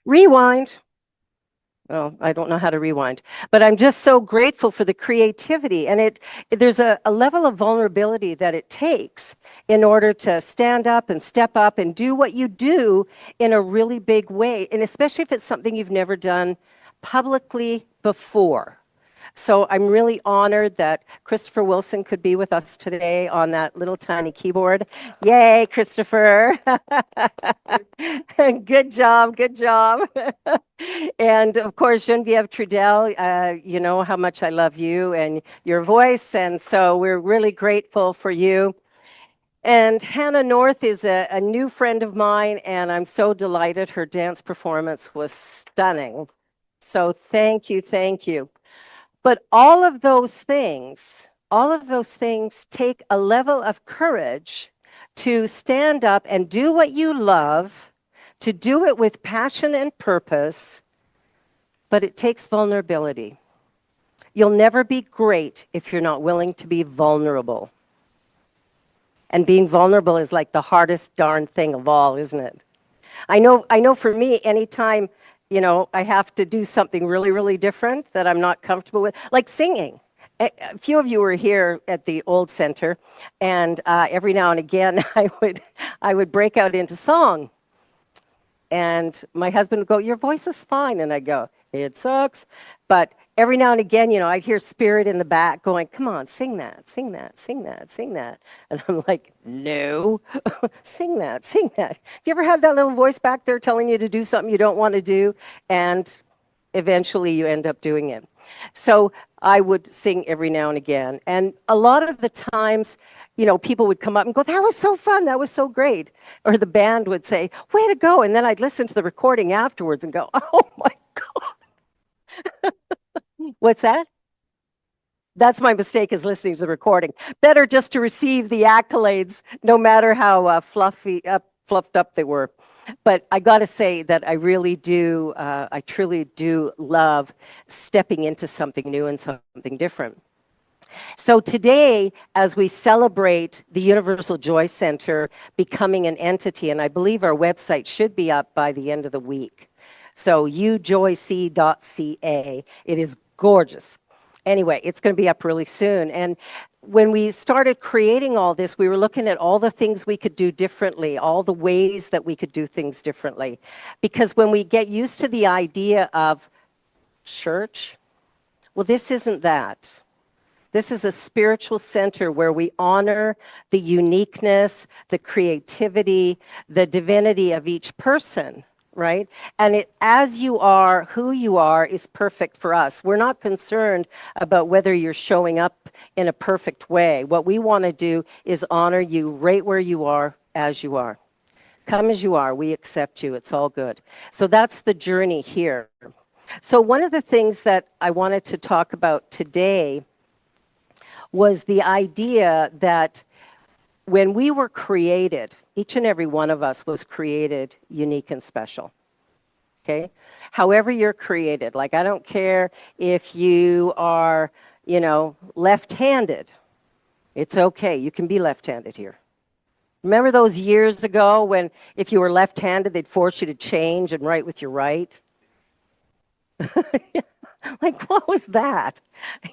Rewind. Oh, I don't know how to rewind, but I'm just so grateful for the creativity. And there's a level of vulnerability that it takes in order to stand up and step up and do what you do in a really big way. And especially if it's something you've never done publicly before. So I'm really honored that Christopher Wilson could be with us today on that little tiny keyboard. Yay, Christopher. Good job, good job. And of course, Genevieve Trudel, you know how much I love you and your voice, and so we're really grateful for you. And Hannah North is a new friend of mine, and I'm so delighted. Her dance performance was stunning. So thank you, thank you. But all of those things take a level of courage to stand up and do what you love, to do it with passion and purpose, but it takes vulnerability. You'll never be great if you're not willing to be vulnerable. And being vulnerable is like the hardest darn thing of all, isn't it? I know for me, anytime, I have to do something really, really different that I'm not comfortable with, like singing. A few of you were here at the old center, and every now and again, I would break out into song. And my husband would go, "Your voice is fine." And I go, "It sucks." But every now and again, I'd hear spirit in the back going, "Come on, sing that, sing that, sing that, sing that." And I'm like, "No, sing that, sing that." Have you ever had that little voice back there telling you to do something you don't want to do? And eventually you end up doing it. So I would sing every now and again. And a lot of the times, people would come up and go, "That was so fun, that was so great." Or the band would say, "Way to go." And then I'd listen to the recording afterwards and go, "Oh my God." What's that? That's my mistake, is listening to the recording. Better just to receive the accolades, no matter how fluffed up they were. But I got to say that I really do, I truly do love stepping into something new and something different. So today, as we celebrate the Universal Joy Center becoming an entity, and I believe our website should be up by the end of the week. So ujoyc.ca. It is gorgeous. Anyway, it's going to be up really soon. And when we started creating all this, we were looking at all the things we could do differently, all the ways that we could do things differently. Because when we get used to the idea of church, well, this isn't that. This is a spiritual center where we honor the uniqueness, the creativity, the divinity of each person. Right? And as you are, who you are is perfect for us. We're not concerned about whether you're showing up in a perfect way. What we want to do is honor you right where you are, as you are. Come as you are. We accept you. It's all good. So that's the journey here. So one of the things that I wanted to talk about today was the idea that when we were created, each and every one of us was created unique and special, okay? However you're created, like I don't care if you are, left-handed. It's okay, you can be left-handed here. Remember those years ago when if you were left-handed, they'd force you to change and write with your right? Like, what was that?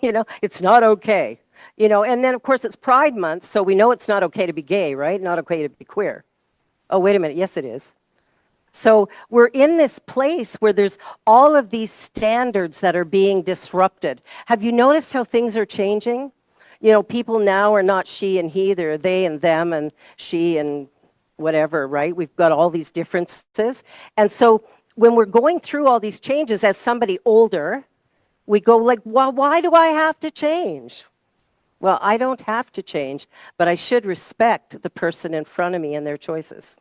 It's not okay. And then, of course, it's Pride Month, so we know it's not okay to be gay, right? Not okay to be queer. Oh, wait a minute. Yes, it is. So we're in this place where there's all of these standards that are being disrupted. Have you noticed how things are changing? People now are not she and he, they're they and them and she and whatever, right? We've got all these differences. And so when we're going through all these changes as somebody older, we go like, well, why do I have to change? Well, I don't have to change, but I should respect the person in front of me and their choices.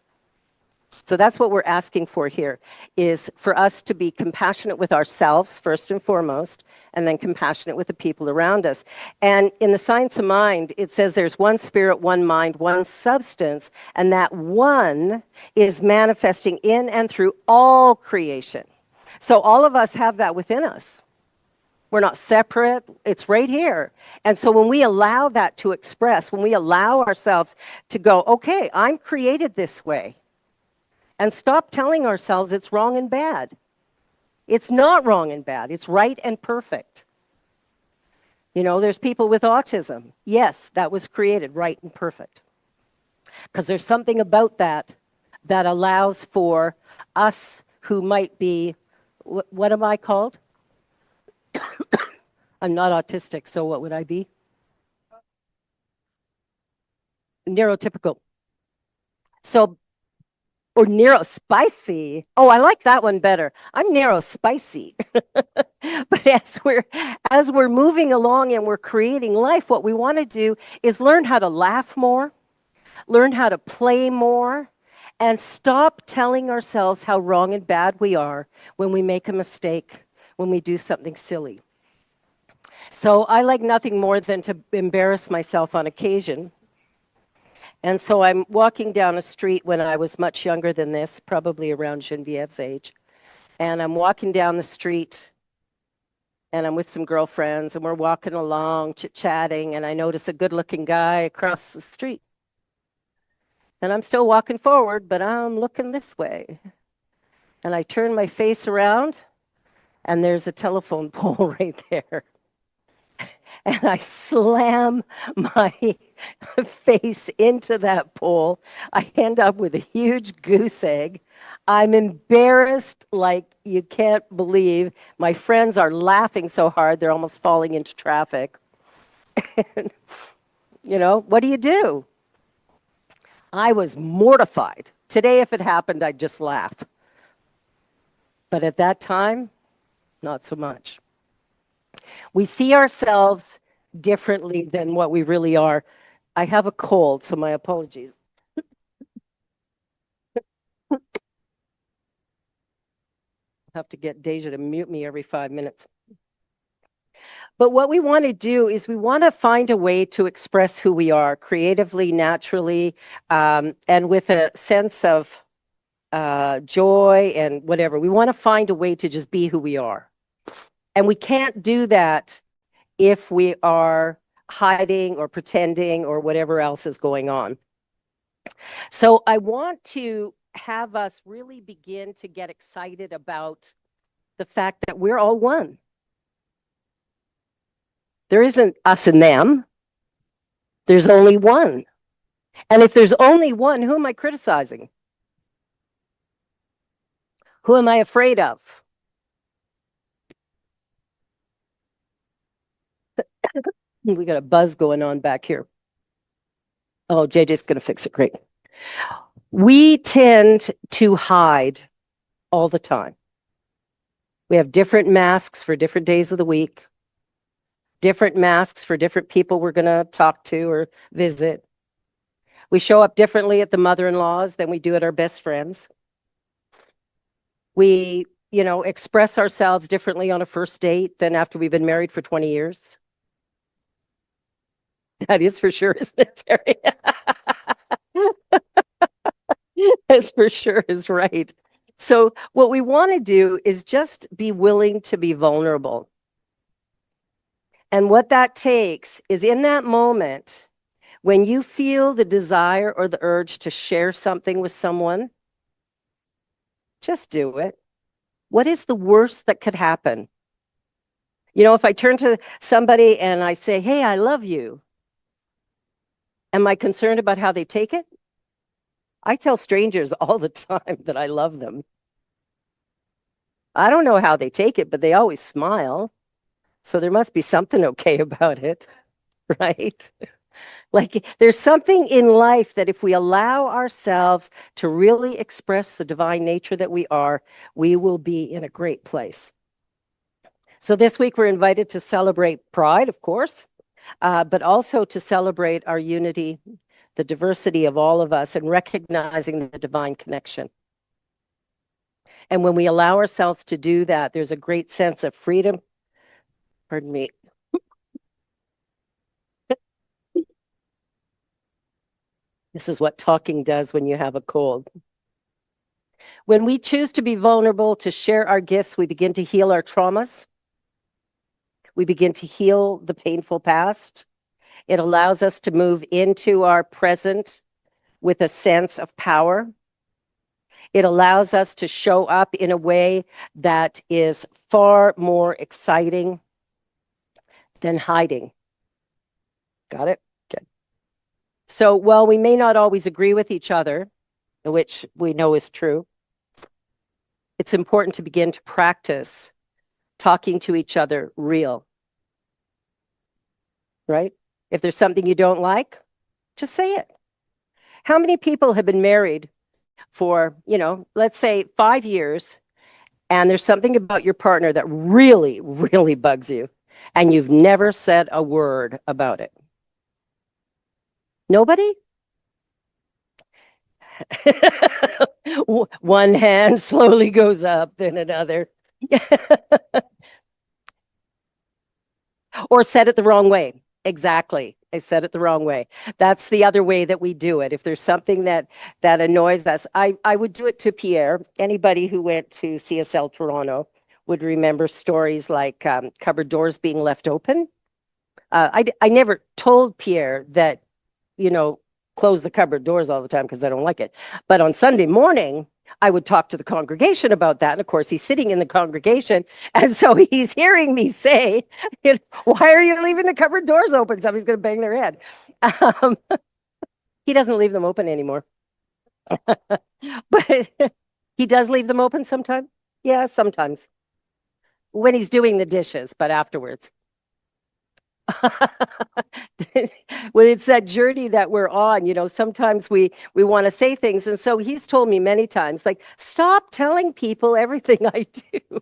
So that's what we're asking for here, is for us to be compassionate with ourselves, first and foremost, and then compassionate with the people around us. And in the Science of Mind, it says there's one spirit, one mind, one substance, and that one is manifesting in and through all creation. So all of us have that within us. We're not separate. It's right here. And so when we allow that to express, when we allow ourselves to go, okay, I'm created this way, and stop telling ourselves it's wrong and bad. It's not wrong and bad. It's right and perfect. There's people with autism. Yes, that was created right and perfect. Because there's something about that that allows for us who might be, what am I called? I'm not autistic, so what would I be? Neurotypical. So, or neurospicy. Oh, I like that one better. I'm neurospicy. But as we're moving along and we're creating life, what we want to do is learn how to laugh more, learn how to play more, and stop telling ourselves how wrong and bad we are when we make a mistake, when we do something silly. So I like nothing more than to embarrass myself on occasion. And so I'm walking down a street when I was much younger than this, probably around Genevieve's age. And I'm walking down the street and I'm with some girlfriends and we're walking along, chit-chatting, and I notice a good-looking guy across the street. And I'm still walking forward, but I'm looking this way. And I turn my face around and there's a telephone pole right there. And I slam my face into that pole. I end up with a huge goose egg. I'm embarrassed like you can't believe. My friends are laughing so hard, they're almost falling into traffic. And, what do you do? I was mortified. Today, if it happened, I'd just laugh. But at that time, not so much. We see ourselves differently than what we really are. I have a cold, so my apologies. I have to get Deja to mute me every 5 minutes. But what we want to do is we want to find a way to express who we are creatively, naturally, and with a sense of joy and whatever. We want to find a way to just be who we are. And we can't do that if we are hiding or pretending or whatever else is going on. So I want to have us really begin to get excited about the fact that we're all one. There isn't us and them. There's only one. And if there's only one, who am I criticizing? Who am I afraid of? We got a buzz going on back here. Oh, JJ's going to fix it. Great. We tend to hide all the time. We have different masks for different days of the week, different masks for different people we're going to talk to or visit. We show up differently at the mother-in-laws than we do at our best friends. We, express ourselves differently on a first date than after we've been married for 20 years. That is for sure, isn't it, Terry? That's for sure is right. So what we want to do is just be willing to be vulnerable. And what that takes is in that moment, when you feel the desire or the urge to share something with someone, just do it. What is the worst that could happen? If I turn to somebody and I say, hey, I love you, am I concerned about how they take it? I tell strangers all the time that I love them. I don't know how they take it, but they always smile. So there must be something okay about it, right? Like there's something in life that if we allow ourselves to really express the divine nature that we are, we will be in a great place. So this week we're invited to celebrate Pride, of course, but also to celebrate our unity, the diversity of all of us, and recognizing the divine connection. And when we allow ourselves to do that, there's a great sense of freedom. Pardon me. This is what talking does when you have a cold. When we choose to be vulnerable, to share our gifts, we begin to heal our traumas. We begin to heal the painful past. It allows us to move into our present with a sense of power. It allows us to show up in a way that is far more exciting than hiding. Got it? Good. So while we may not always agree with each other, which we know is true, it's important to begin to practice talking to each other real, right? If there's something you don't like, just say it. How many people have been married for, let's say 5 years, and there's something about your partner that really, really bugs you, and you've never said a word about it? Nobody? One hand slowly goes up, then another. Or said it the wrong way. Exactly. I said it the wrong way. That's the other way that we do it. If there's something that annoys us, I would do it to Pierre. Anybody who went to CSL Toronto would remember stories like cupboard doors being left open. I never told Pierre that, close the cupboard doors all the time because I don't like it. But on Sunday morning, I would talk to the congregation about that. And of course, he's sitting in the congregation. And so he's hearing me say, why are you leaving the cupboard doors open? Somebody's going to bang their head. Um, he doesn't leave them open anymore. But he does leave them open sometimes. Yeah, sometimes. When he's doing the dishes, but afterwards. Well, it's that journey that we're on. Sometimes we want to say things. And so he's told me many times, like, stop telling people everything I do.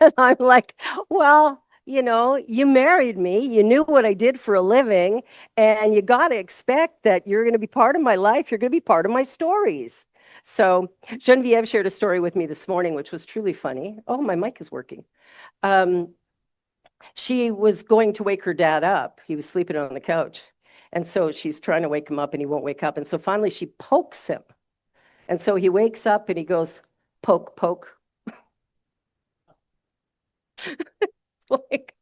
And I'm like, well, you married me. You knew what I did for a living. And you got to expect that you're going to be part of my life. You're going to be part of my stories. So Genevieve shared a story with me this morning, which was truly funny. Oh, my mic is working. She was going to wake her dad up. He was sleeping on the couch. And so she's trying to wake him up and he won't wake up. And so finally she pokes him. And so he wakes up and he goes, poke, poke. Like,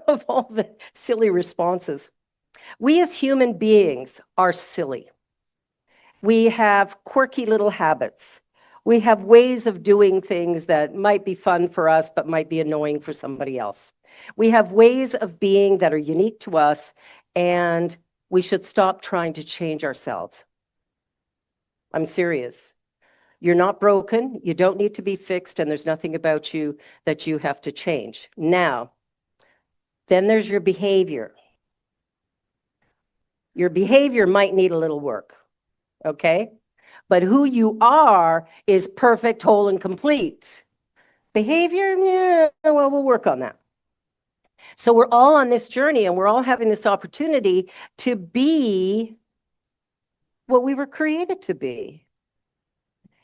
of all the silly responses. We as human beings are silly. We have quirky little habits. We have ways of doing things that might be fun for us, but might be annoying for somebody else. We have ways of being that are unique to us, and we should stop trying to change ourselves. I'm serious. You're not broken. You don't need to be fixed, and there's nothing about you that you have to change. Now, then there's your behavior. Your behavior might need a little work, okay? But who you are is perfect, whole, and complete. Behavior, yeah, well, we'll work on that. So we're all on this journey, and we're all having this opportunity to be what we were created to be.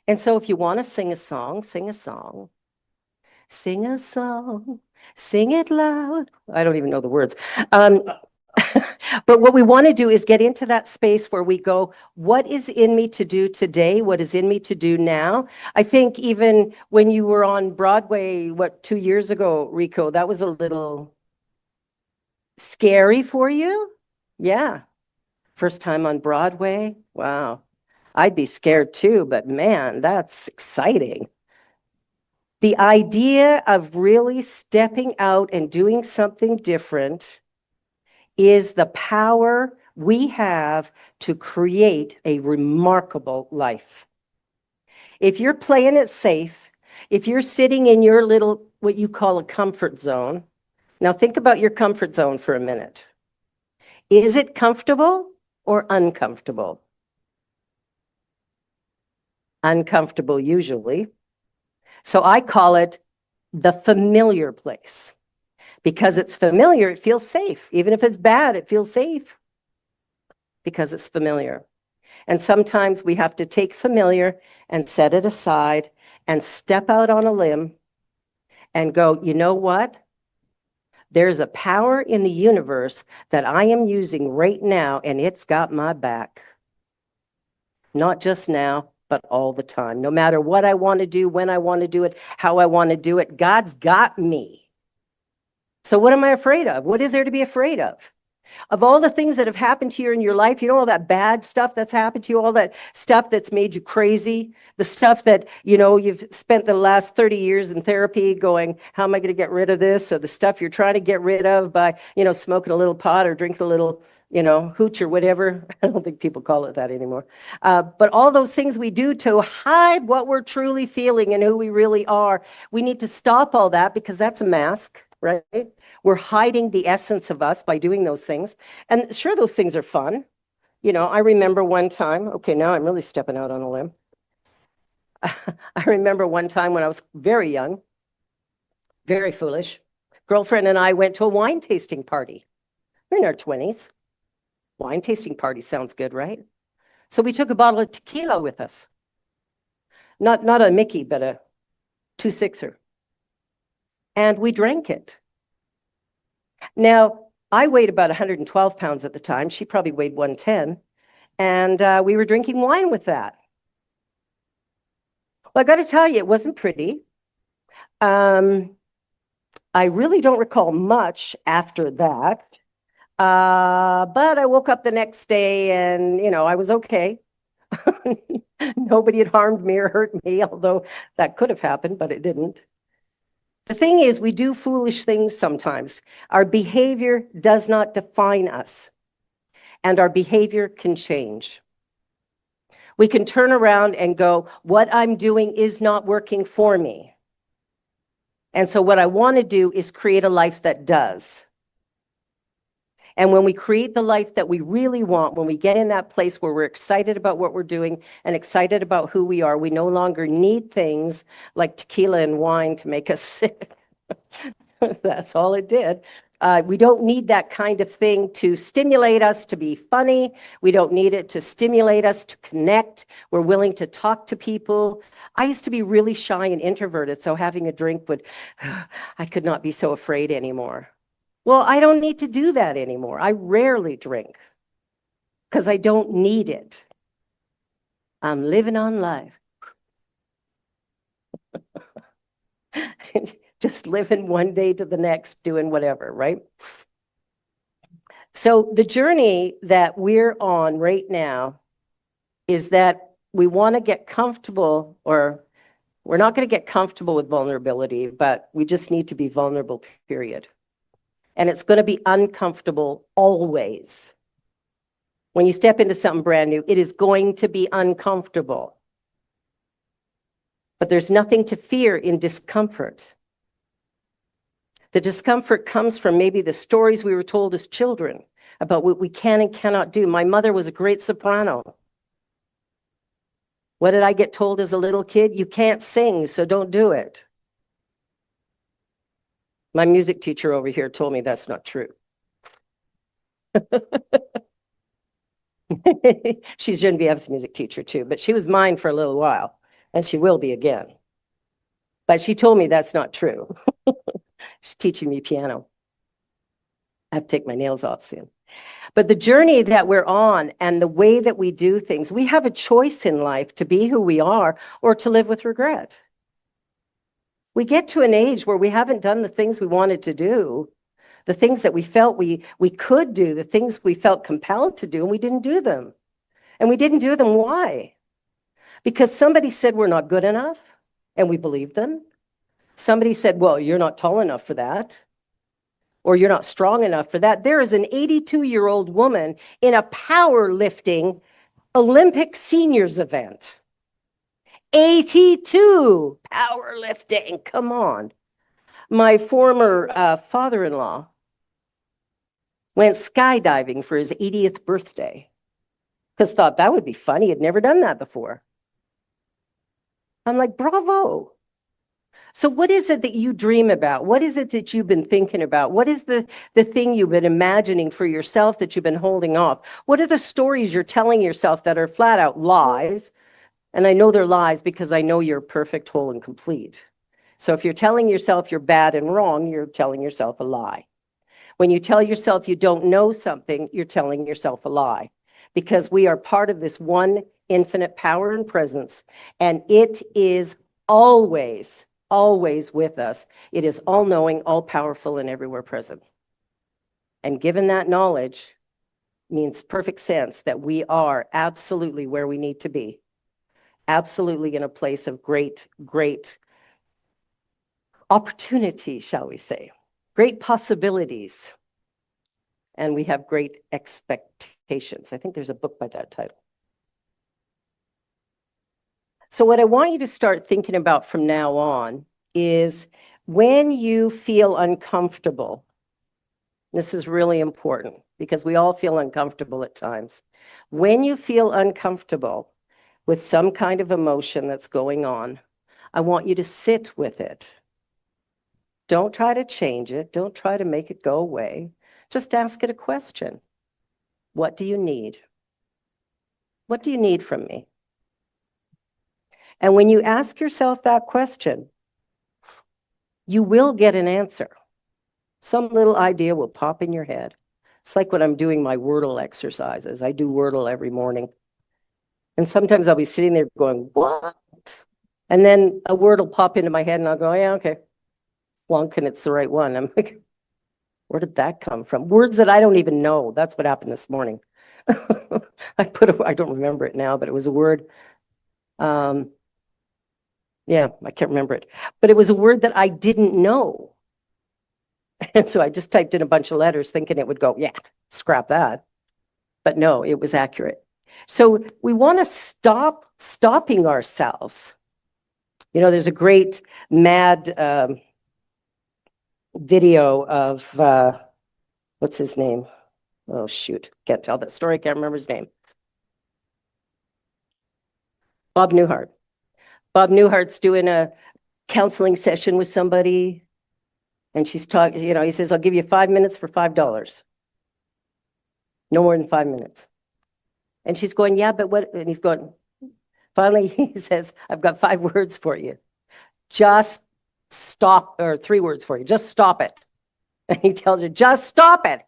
And so if you want to sing a song, sing a song. Sing a song, sing it loud. I don't even know the words. But what we want to do is get into that space where we go, what is in me to do today? What is in me to do now? I think even when you were on Broadway, 2 years ago, Rico, that was a little scary for you? Yeah. First time on Broadway? Wow. I'd be scared too, but man, that's exciting. The idea of really stepping out and doing something different is the power we have to create a remarkable life. If you're playing it safe, if you're sitting in your little, what you call a comfort zone, now think about your comfort zone for a minute. Is it comfortable or uncomfortable? Uncomfortable usually. So I call it the familiar place. Because it's familiar, it feels safe. Even if it's bad, it feels safe because it's familiar. And sometimes we have to take familiar and set it aside and step out on a limb and go, you know what? There's a power in the universe that I am using right now, and it's got my back. Not just now, but all the time. No matter what I want to do, when I want to do it, how I want to do it, God's got me. So what am I afraid of? What is there to be afraid of? Of all the things that have happened to you in your life, you know, all that bad stuff that's happened to you, all that stuff that's made you crazy, the stuff that, you know, you've spent the last 30 years in therapy going, how am I going to get rid of this? So the stuff you're trying to get rid of by, you know, smoking a little pot or drinking a little, you know, hooch or whatever. I don't think people call it that anymore. But all those things we do to hide what we're truly feeling and who we really are, we need to stop all that because that's a mask, right? We're hiding the essence of us by doing those things. And sure, those things are fun. You know, I remember one time, okay, now I'm really stepping out on a limb. I remember one time when I was very young, very foolish, girlfriend and I went to a wine tasting party. We're in our 20s. Wine tasting party sounds good, right? So we took a bottle of tequila with us. Not a Mickey, but a 2-6er. And we drank it. Now, I weighed about 112 pounds at the time. She probably weighed 110. And we were drinking wine with that. Well, I got to tell you, it wasn't pretty. I really don't recall much after that. But I woke up the next day and, you know, I was okay. Nobody had harmed me or hurt me, although that could have happened, but it didn't. The thing is, we do foolish things sometimes. Our behavior does not define us, and our behavior can change. We can turn around and go, what I'm doing is not working for me. And so what I want to do is create a life that does. And when we create the life that we really want, when we get in that place where we're excited about what we're doing and excited about who we are, we no longer need things like tequila and wine to make us sick. That's all it did. We don't need that kind of thing to stimulate us to be funny. We don't need it to stimulate us to connect. We're willing to talk to people. I used to be really shy and introverted, so having a drink would, I could not be so afraid anymore. Well, I don't need to do that anymore. I rarely drink because I don't need it. I'm living on life. Just living one day to the next, doing whatever, right? So the journey that we're on right now is that we want to get comfortable, or we're not going to get comfortable with vulnerability, but we just need to be vulnerable, period. And it's going to be uncomfortable always. When you step into something brand new, it is going to be uncomfortable. But there's nothing to fear in discomfort. The discomfort comes from maybe the stories we were told as children about what we can and cannot do. My mother was a great soprano. What did I get told as a little kid? You can't sing, so don't do it. My music teacher over here told me that's not true. She's Genevieve's music teacher too, but she was mine for a little while, and she will be again. But she told me that's not true. She's teaching me piano. I have to take my nails off soon. But the journey that we're on and the way that we do things, we have a choice in life to be who we are or to live with regret. We get to an age where we haven't done the things we wanted to do, the things that we felt we could do, the things we felt compelled to do, and we didn't do them. And we didn't do them. Why? Because somebody said we're not good enough, and we believed them. Somebody said, well, you're not tall enough for that, or you're not strong enough for that. There is an 82-year-old woman in a powerlifting Olympic seniors event. 82 powerlifting, come on. My former father-in-law went skydiving for his 80th birthday because thought that would be fun. He had never done that before. I'm like, bravo. So what is it that you dream about? What is it that you've been thinking about? What is the thing you've been imagining for yourself that you've been holding off? What are the stories you're telling yourself that are flat out lies? And I know they're lies because I know you're perfect, whole, and complete. So if you're telling yourself you're bad and wrong, you're telling yourself a lie. When you tell yourself you don't know something, you're telling yourself a lie. Because we are part of this one infinite power and presence, and it is always, always with us. It is all-knowing, all-powerful, and everywhere present. And given that knowledge, means perfect sense that we are absolutely where we need to be. Absolutely in a place of great, great opportunity, shall we say. Great possibilities. And we have great expectations. I think there's a book by that title. So what I want you to start thinking about from now on is when you feel uncomfortable. This is really important because we all feel uncomfortable at times. When you feel uncomfortable with some kind of emotion that's going on, I want you to sit with it. Don't try to change it. Don't try to make it go away. Just ask it a question. What do you need? What do you need from me? And when you ask yourself that question, you will get an answer. Some little idea will pop in your head. It's like when I'm doing my Wordle exercises. I do Wordle every morning. And sometimes I'll be sitting there going, what? And then a word will pop into my head and I'll go, yeah, okay. Wonk, and it's the right one. I'm like, where did that come from? Words that I don't even know. That's what happened this morning. I don't remember it now, but it was a word. Yeah, I can't remember it. But it was a word that I didn't know. And so I just typed in a bunch of letters thinking it would go, yeah, scrap that. But no, it was accurate. So we want to stop stopping ourselves. You know, there's a great mad video of, what's his name? Oh, shoot. Can't tell that story. Can't remember his name. Bob Newhart. Bob Newhart's doing a counseling session with somebody. And she's talking, you know, he says, I'll give you 5 minutes for $5. No more than 5 minutes. And she's going, yeah, but what? And he's going, finally, he says, I've got 5 words for you. Just stop, or 3 words for you. Just stop it. And he tells her, just stop it.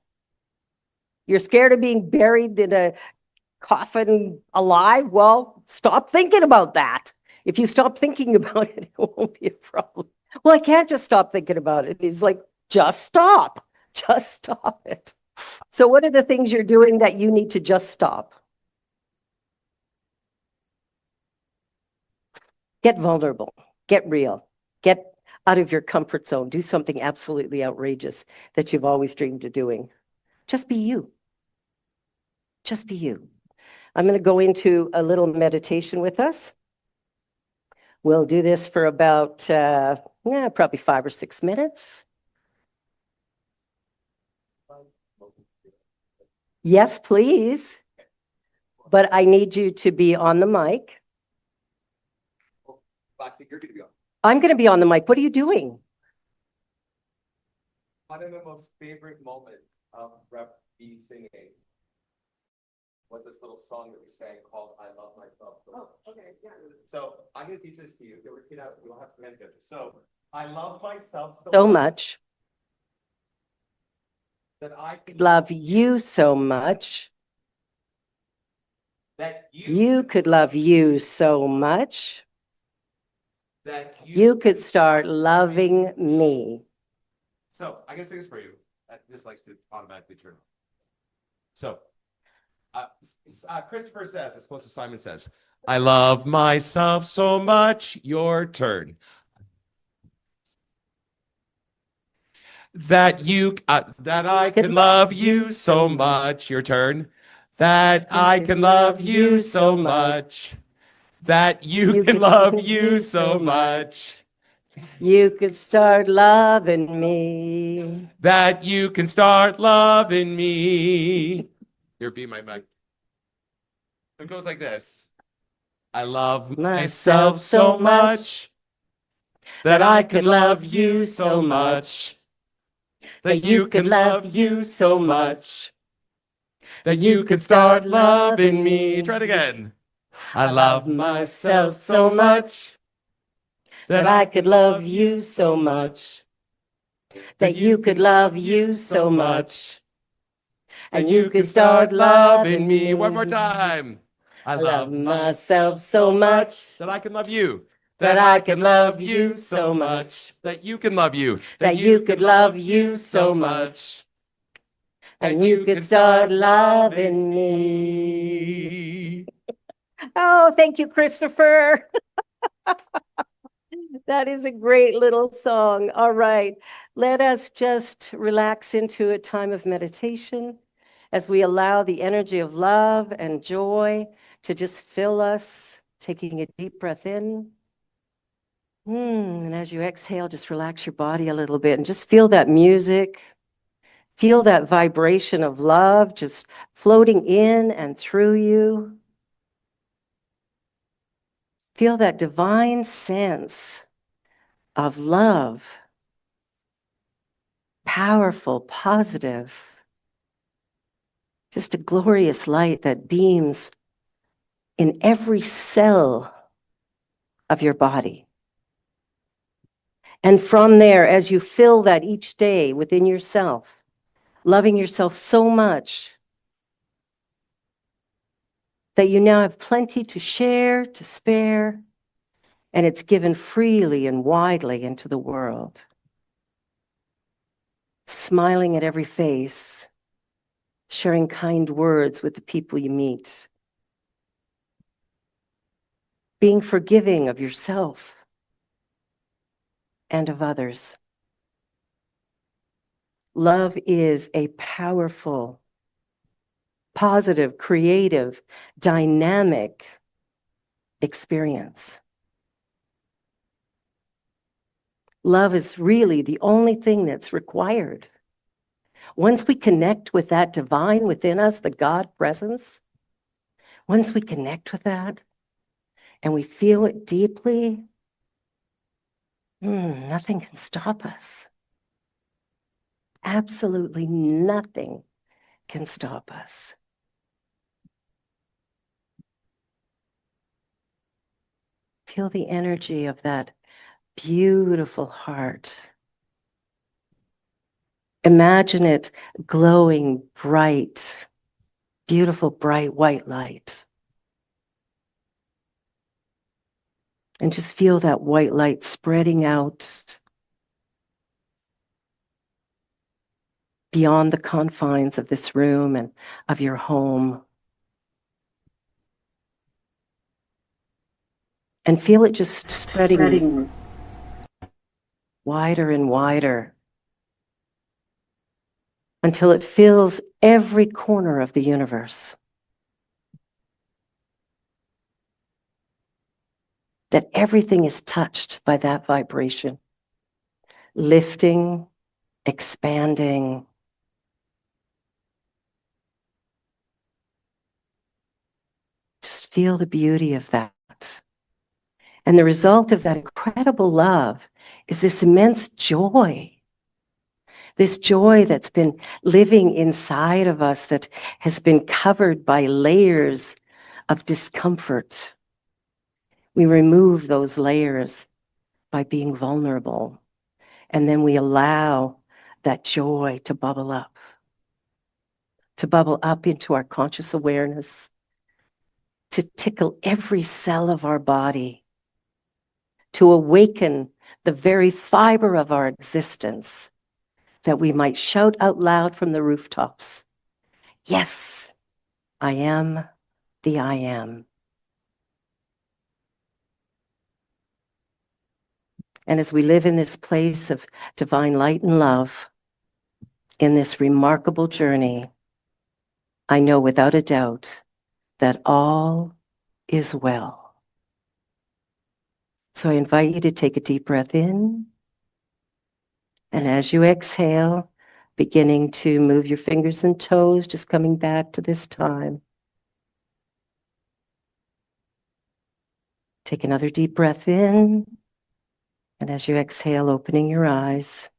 You're scared of being buried in a coffin alive? Well, stop thinking about that. If you stop thinking about it, it won't be a problem. Well, I can't just stop thinking about it. He's like, just stop. Just stop it. So what are the things you're doing that you need to just stop? Get vulnerable. Get real. Get out of your comfort zone. Do something absolutely outrageous that you've always dreamed of doing. Just be you. Just be you. I'm going to go into a little meditation with us. We'll do this for about, probably 5 or 6 minutes. Yes, please. But I need you to be on the mic. I'm going to be on the mic. What are you doing? One of the most favorite moments of Rep B singing was this little song that we sang called I Love Myself. Oh, okay, yeah. So I'm going to teach this to you. You'll repeat out. You'll have to manage it. So I love myself so much that I could love you so much that you could love you so much that you could start loving me. So I can sing this for you. This likes to automatically turn on. So Christopher says, as opposed to Simon says, I love myself so much, your turn. That I can love you so much, your turn. That I can love you so much. That you can love you so much. You could start loving me. That you can start loving me. Here, be my mic. It goes like this. I love myself so much that I could love you so much. That you could love you so much. That you could start loving me. Try it again. I love myself so much that I could love you so much. That you could love you so much. And you could start loving me. One more time. I love myself so much that I can love you. That I can love you so much. That you can love you. That you could love you so much. and you could start loving me. Oh, thank you, Christopher. That is a great little song. All right, let us just relax into a time of meditation as we allow the energy of love and joy to just fill us, taking a deep breath in. And as you exhale, just relax your body a little bit and just feel that music. Feel that vibration of love just floating in and through you. Feel that divine sense of love, powerful, positive, just a glorious light that beams in every cell of your body. And from there, as you fill that each day within yourself, loving yourself so much that you now have plenty to share, to spare, and it's given freely and widely into the world. Smiling at every face, sharing kind words with the people you meet, being forgiving of yourself and of others. Love is a powerful, positive, creative, dynamic experience. Love is really the only thing that's required. Once we connect with that divine within us, the God presence, once we connect with that and we feel it deeply, nothing can stop us. Absolutely nothing can stop us. Feel the energy of that beautiful heart. Imagine it glowing bright, beautiful, bright white light. And just feel that white light spreading out beyond the confines of this room and of your home. And feel it just spreading wider and wider until it fills every corner of the universe. That everything is touched by that vibration, lifting, expanding. Just feel the beauty of that. And the result of that incredible love is this immense joy. This joy that's been living inside of us, that has been covered by layers of discomfort. We remove those layers by being vulnerable. And then we allow that joy to bubble up into our conscious awareness, to tickle every cell of our body, to awaken the very fiber of our existence, that we might shout out loud from the rooftops, yes, I am the I am. And as we live in this place of divine light and love, in this remarkable journey, I know without a doubt that all is well. So I invite you to take a deep breath in. And as you exhale, beginning to move your fingers and toes, just coming back to this time. Take another deep breath in. And as you exhale, opening your eyes.